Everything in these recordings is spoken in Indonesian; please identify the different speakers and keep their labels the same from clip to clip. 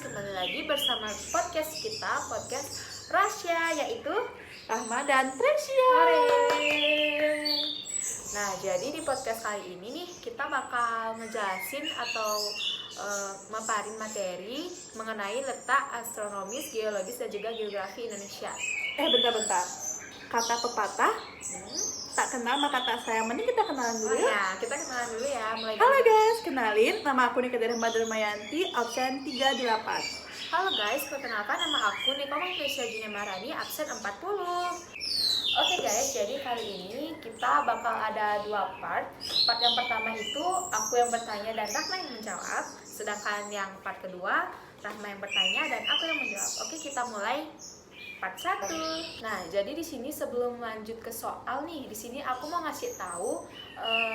Speaker 1: kembali lagi bersama podcast kita, podcast Rasya, yaitu
Speaker 2: Rahma dan Tresya.
Speaker 1: Nah, jadi di podcast kali ini nih kita bakal ngejelasin atau maparin materi mengenai letak astronomis, geologis, dan juga geografi Indonesia.
Speaker 2: Bentar. Kata pepatah, tak kenal maka tak sayang. Mending kita kenalan dulu ya.
Speaker 1: Ya, kita kenalan dulu ya.
Speaker 2: Halo guys, kenalin, nama aku Nika Rahma Darmayanti, absen 38.
Speaker 1: Halo guys, perkenalkan nama aku Nikoma Tresya Jina Marani, absen 40. Oke guys, jadi kali ini kita bakal ada dua part. Part yang pertama itu aku yang bertanya dan Rahma yang menjawab. Sedangkan yang part kedua, Rahma yang bertanya dan aku yang menjawab. Oke, kita mulai part 1. Nah, jadi di sini sebelum lanjut ke soal nih, di sini aku mau ngasih tahu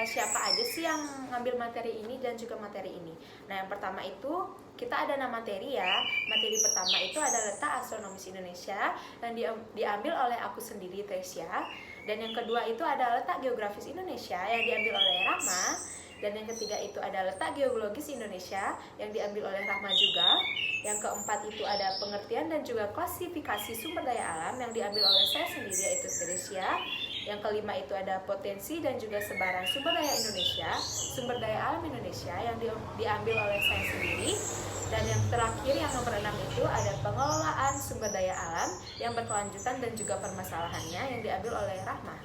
Speaker 1: siapa aja sih yang ngambil materi ini dan juga materi ini. Nah, yang pertama itu kita ada 6 materi ya. Materi pertama itu ada letak astronomis Indonesia yang diambil oleh aku sendiri, Tresya. Dan yang kedua itu ada letak geografis Indonesia yang diambil oleh Rahma. Dan yang ketiga itu ada letak geologis Indonesia yang diambil oleh Rahma juga. Yang keempat itu ada pengertian dan juga klasifikasi sumber daya alam yang diambil oleh saya sendiri, yaitu Tresya. Yang kelima itu ada potensi dan juga sebaran sumber daya Indonesia, sumber daya alam Indonesia yang diambil oleh saya sendiri. Dan yang terakhir yang nomor 6 itu ada pengelolaan sumber daya alam yang berkelanjutan dan juga permasalahannya yang diambil oleh Rahma.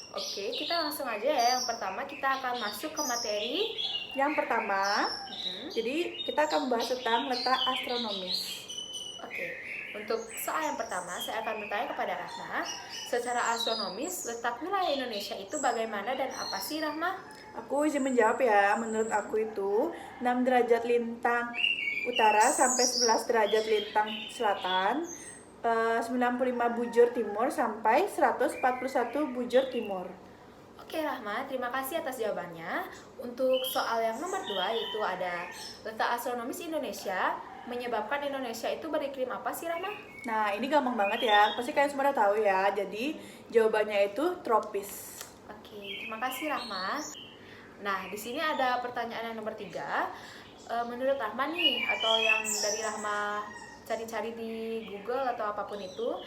Speaker 1: Oke, kita langsung aja ya. Yang pertama kita akan masuk ke materi.
Speaker 2: Yang pertama, jadi kita akan membahas tentang letak astronomis.
Speaker 1: Oke, untuk soal yang pertama saya akan bertanya kepada Rahma. Secara astronomis, letak wilayah Indonesia itu bagaimana dan apa sih, Rahma?
Speaker 2: Aku izin menjawab ya, menurut aku itu 6 derajat lintang utara sampai 11 derajat lintang selatan, 95 bujur timur sampai 141 bujur timur.
Speaker 1: Oke Rahma, terima kasih atas jawabannya. Untuk soal yang nomor 2 itu ada letak astronomis Indonesia menyebabkan Indonesia itu beriklim apa sih, Rahma?
Speaker 2: Nah, ini gampang banget ya, pasti kalian semua udah tahu ya. Jadi jawabannya itu tropis.
Speaker 1: Oke, terima kasih Rahma. Nah, di sini ada pertanyaan yang nomor 3. Menurut Rahma nih, atau yang dari Rahma cari-cari di Google atau apapun itu,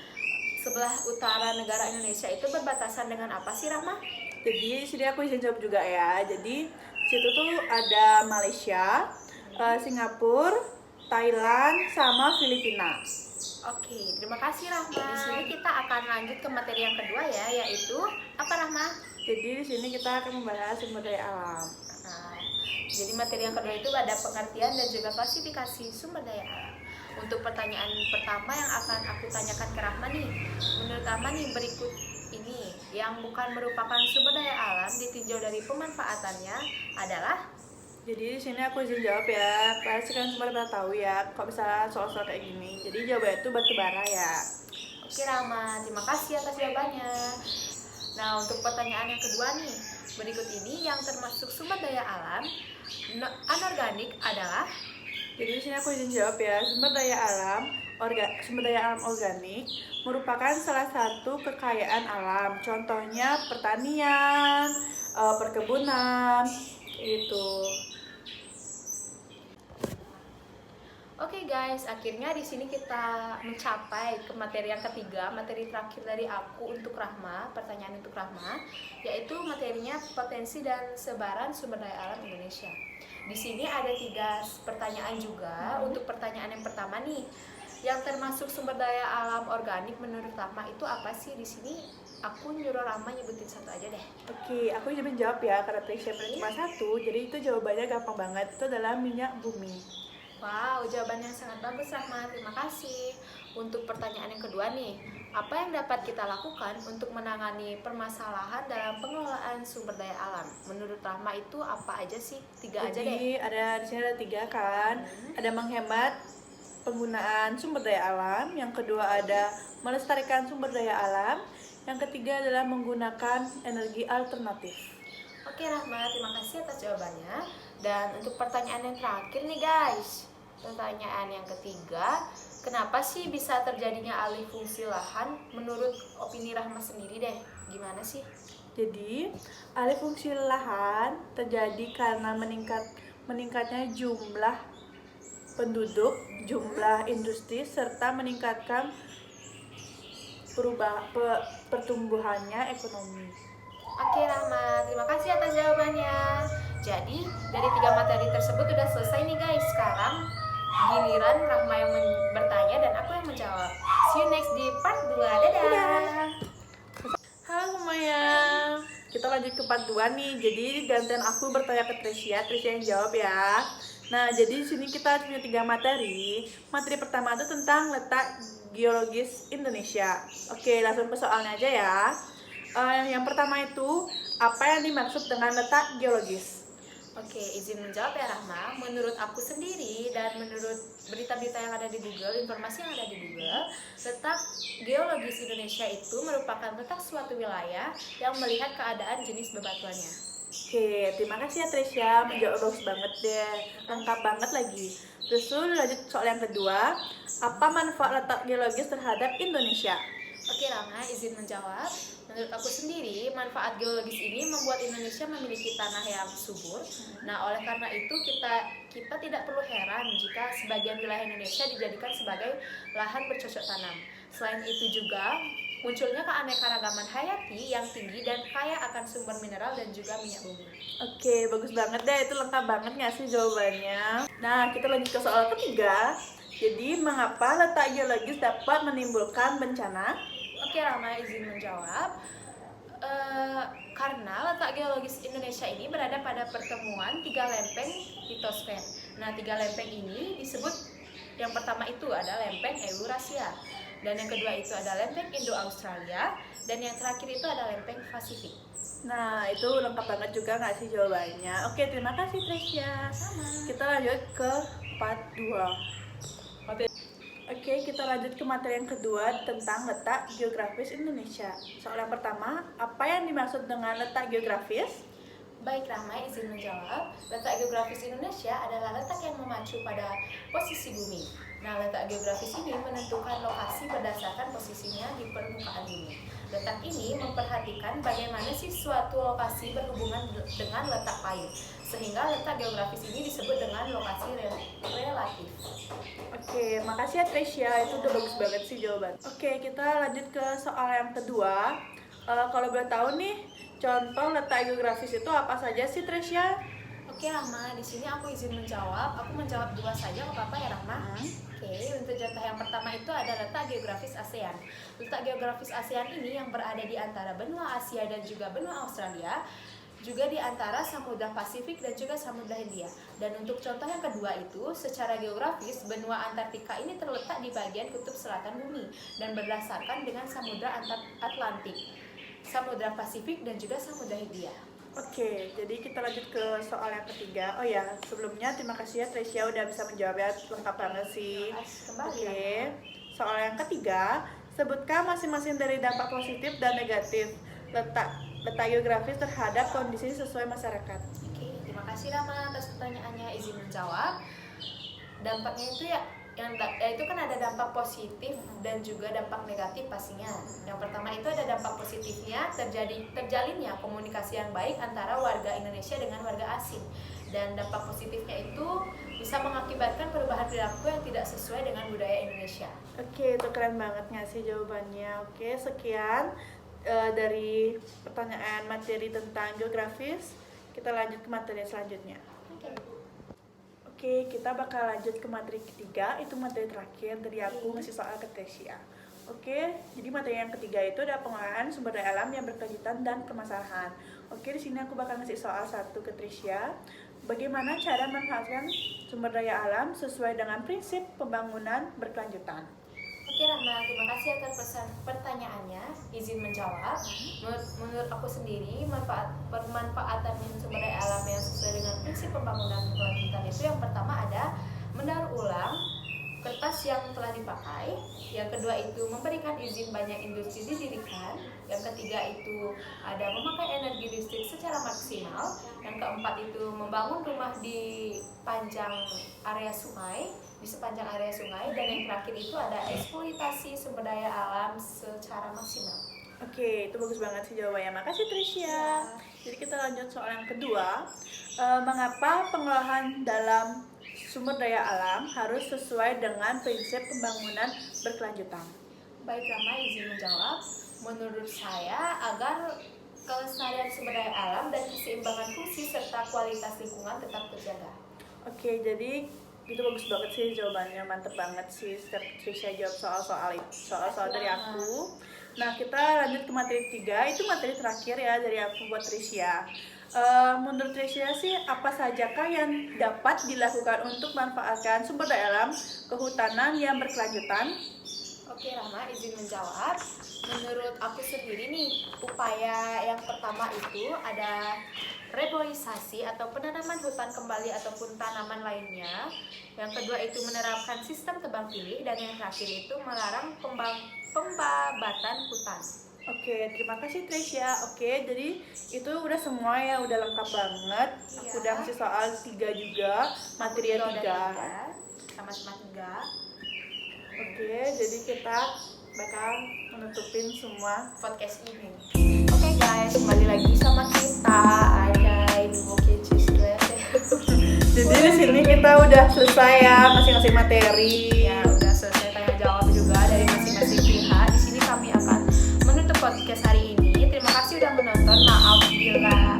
Speaker 1: sebelah utara negara Indonesia itu berbatasan dengan apa sih, Rahma?
Speaker 2: Jadi sini aku izin jawab juga ya. Jadi situ tuh ada Malaysia, Singapura, Thailand, sama Filipina.
Speaker 1: Oke, terima kasih Rahma. Di sini kita akan lanjut ke materi yang kedua ya, yaitu apa, Rahma?
Speaker 2: Jadi di sini kita akan membahas sumber daya alam.
Speaker 1: Jadi materi yang kedua itu ada pengertian dan juga klasifikasi sumber daya alam. Untuk pertanyaan pertama yang akan aku tanyakan ke Rahma nih, menurut Rahma nih berikut ini yang bukan merupakan sumber daya alam ditinjau dari pemanfaatannya adalah.
Speaker 2: Jadi di sini aku izin jawab ya. Pasti kalian semua udah tahu ya kalau misalnya soal-soal kayak gini. Jadi jawabannya itu batu bara ya.
Speaker 1: Oke Rahma, terima kasih atas jawabannya. Nah, untuk pertanyaan yang kedua nih, berikut ini yang termasuk sumber daya alam anorganik adalah.
Speaker 2: Jadi di sini aku izin jawab ya. Sumber daya alam organik merupakan salah satu kekayaan alam. Contohnya pertanian, perkebunan, itu.
Speaker 1: Oke guys, akhirnya di sini kita mencapai ke materi yang ketiga, materi terakhir dari aku untuk Rahma, pertanyaan untuk Rahma, yaitu materinya potensi dan sebaran sumber daya alam Indonesia. Di sini ada 3 pertanyaan juga. Untuk pertanyaan yang pertama nih, yang termasuk sumber daya alam organik menurut Rahma itu apa sih? Di sini aku nyuruh Rahma nyebutin satu aja deh.
Speaker 2: Oke, aku izin menjawab ya karena Tresya cuma satu. Jadi itu jawabannya gampang banget. Itu adalah minyak bumi.
Speaker 1: Wow, jawabannya sangat bagus Rahma, terima kasih. Untuk pertanyaan yang kedua nih, apa yang dapat kita lakukan untuk menangani permasalahan dalam pengelolaan sumber daya alam? Menurut Rahma itu apa aja sih? 3 aja deh.
Speaker 2: Di sini ada 3 kan. Ada menghemat penggunaan sumber daya alam. Yang kedua ada melestarikan sumber daya alam. Yang ketiga adalah menggunakan energi alternatif.
Speaker 1: Oke Rahma, terima kasih atas jawabannya. Dan untuk pertanyaan yang terakhir nih guys, pertanyaan yang ketiga, kenapa sih bisa terjadinya alih fungsi lahan? Menurut opini Rahma sendiri deh, gimana sih?
Speaker 2: Jadi alih fungsi lahan terjadi karena meningkatnya jumlah penduduk, jumlah industri, serta meningkatkan pertumbuhannya ekonomi.
Speaker 1: Oke Rahma, terima kasih atas jawabannya. Jadi dari 3 materi tersebut udah selesai nih guys. Sekarang giliran Rahma yang bertanya dan aku yang menjawab. See you next di part 2. Dadah.
Speaker 2: Halo semuanya, kita lanjut ke part 2 nih. Jadi gantian aku bertanya ke Tresya yang jawab ya. Nah, jadi di sini kita punya 3 materi. Materi pertama itu tentang letak geologis Indonesia. Oke, langsung ke soalnya aja ya. Yang pertama itu, apa yang dimaksud dengan letak geologis?
Speaker 1: Oke, izin menjawab ya Rahma. Menurut aku sendiri dan menurut berita-berita yang ada di Google, informasi yang ada di Google, letak geologis Indonesia itu merupakan letak suatu wilayah yang melihat keadaan jenis bebatuannya.
Speaker 2: Oke, terima kasih ya Tresya, menjawab bagus banget deh, lengkap banget lagi. Terus lanjut soal yang kedua, apa manfaat letak geologis terhadap Indonesia?
Speaker 1: Oke Rama, izin menjawab. Menurut aku sendiri, manfaat geologis ini membuat Indonesia memiliki tanah yang subur. Nah, oleh karena itu kita tidak perlu heran jika sebagian wilayah Indonesia dijadikan sebagai lahan bercocok tanam. Selain itu juga munculnya keanekaragaman hayati yang tinggi dan kaya akan sumber mineral dan juga minyak bumi.
Speaker 2: Oke, bagus banget deh, itu lengkap banget nggak sih jawabannya? Nah, kita lanjut ke soal ketiga. Jadi, mengapa letak geologis dapat menimbulkan bencana?
Speaker 1: Oke Rama, izin menjawab. Karena letak geologis Indonesia ini berada pada pertemuan 3 lempeng litosfer. Nah, 3 lempeng ini disebut, yang pertama itu ada lempeng Eurasia, dan yang kedua itu ada lempeng Indo-Australia, dan yang terakhir itu ada lempeng Pasifik.
Speaker 2: Nah, itu lengkap banget juga nggak sih jawabannya? Oke, terima kasih Tresya.
Speaker 1: Sama.
Speaker 2: Kita lanjut ke part 2. Oke, kita lanjut ke materi yang kedua tentang letak geografis Indonesia. Soal yang pertama, apa yang dimaksud dengan letak geografis?
Speaker 1: Baik Rahma, izin menjawab. Letak geografis Indonesia adalah letak yang mengacu pada posisi bumi. Nah, letak geografis ini menentukan lokasi berdasarkan posisinya di permukaan bumi. Letak ini memperhatikan bagaimana sih suatu lokasi berhubungan dengan letak payung, sehingga letak geografis ini disebut dengan lokasi relatif.
Speaker 2: Oke, makasih ya Tresya, itu udah bagus banget sih jawaban. Oke, kita lanjut ke soal yang kedua. Kalau boleh tahu nih, contoh letak geografis itu apa saja sih Tresya?
Speaker 1: Oke Rahma, di sini aku izin menjawab. Aku menjawab 2 saja, nggak apa-apa ya Rahma? Oke, untuk contoh yang pertama itu ada letak geografis ASEAN. Letak geografis ASEAN ini yang berada di antara benua Asia dan juga benua Australia, juga di antara Samudra Pasifik dan juga Samudra Hindia. Dan untuk contoh yang kedua itu, secara geografis, benua Antartika ini terletak di bagian kutub selatan bumi dan berdasarkan dengan Samudra Atlantik, Samudra Pasifik dan juga Samudra Hindia.
Speaker 2: Oke, jadi kita lanjut ke soal yang ketiga. Oh ya, sebelumnya terima kasih ya Tresya udah bisa menjawabnya lengkap banget sih. Oke, soal yang ketiga, sebutkan masing-masing dari dampak positif dan negatif letak geografis terhadap kondisi sesuai masyarakat.
Speaker 1: Oke, terima kasih Rama atas pertanyaannya. Izin menjawab. Dampaknya itu itu kan ada dampak positif dan juga dampak negatif pastinya. Yang pertama itu ada dampak positifnya, terjalinnya komunikasi yang baik antara warga Indonesia dengan warga asing. Dan dampak positifnya itu bisa mengakibatkan perubahan perilaku yang tidak sesuai dengan budaya Indonesia.
Speaker 2: Oke, itu keren banget nggak sih jawabannya? Oke, sekian dari pertanyaan materi tentang geografis. Kita lanjut ke materi selanjutnya. Oke, kita bakal lanjut ke materi ketiga, itu materi terakhir dari aku ngasih soal ke Tresya. Oke, jadi materi yang ketiga itu ada pengolahan sumber daya alam yang berkelanjutan dan permasalahan. Oke, di sini aku bakal ngasih soal 1 ke Tresya. Bagaimana cara memanfaatkan sumber daya alam sesuai dengan prinsip pembangunan berkelanjutan?
Speaker 1: Oke Rahma, terima kasih atas pertanyaannya. Izin menjawab. Menurut aku sendiri, pemanfaatan sumber daya alam yang sesuai dengan prinsip pembangunan berkelanjutan itu yang pertama ada mendaur ulang kertas yang telah dipakai. Yang kedua itu memberikan izin banyak industri didirikan. Yang ketiga itu ada memakai energi listrik secara maksimal. Yang keempat itu membangun rumah di sepanjang area sungai, dan yang terakhir itu ada eksploitasi sumber daya alam secara maksimal.
Speaker 2: Oke, itu bagus banget sih jawabannya. Makasih Tresya. Jadi kita lanjut soal yang kedua. Mengapa pengolahan dalam sumber daya alam harus sesuai dengan prinsip pembangunan berkelanjutan.
Speaker 1: Baik Rama, izin menjawab. Menurut saya, agar kelestarian sumber daya alam dan keseimbangan fungsi serta kualitas lingkungan tetap terjaga.
Speaker 2: Oke, jadi itu bagus banget sih jawabannya, mantep banget sih Trisha jawab soal dari aku. Nah, kita lanjut ke materi 3, itu materi terakhir ya dari aku buat Trisha. Menurut Trisha sih, apa sajakah yang dapat dilakukan untuk manfaatkan sumber daya alam kehutanan yang berkelanjutan?
Speaker 1: Oke Rama, izin menjawab. Menurut aku sendiri nih, upaya yang pertama itu ada reboisasi atau penanaman hutan kembali ataupun tanaman lainnya. Yang kedua itu menerapkan sistem tebang pilih, dan yang terakhir itu melarang pembabatan hutan.
Speaker 2: Oke, terima kasih Trisha. Oke, jadi itu udah semua ya, udah lengkap banget. Aku udah ngasih soal 3 juga, materi 3.
Speaker 1: Sama-sama 3.
Speaker 2: Oke, jadi kita bakal menutupin semua
Speaker 1: podcast ini. Oke guys, kembali lagi sama kita Ajay di Bokecis Class.
Speaker 2: Jadi di sini kita udah selesai ya masing-masing materi.
Speaker 1: Ya, udah selesai tanya jawab juga dari masing-masing pihak. Di sini kami akan menutup podcast hari ini. Terima kasih udah menonton. Maaf bila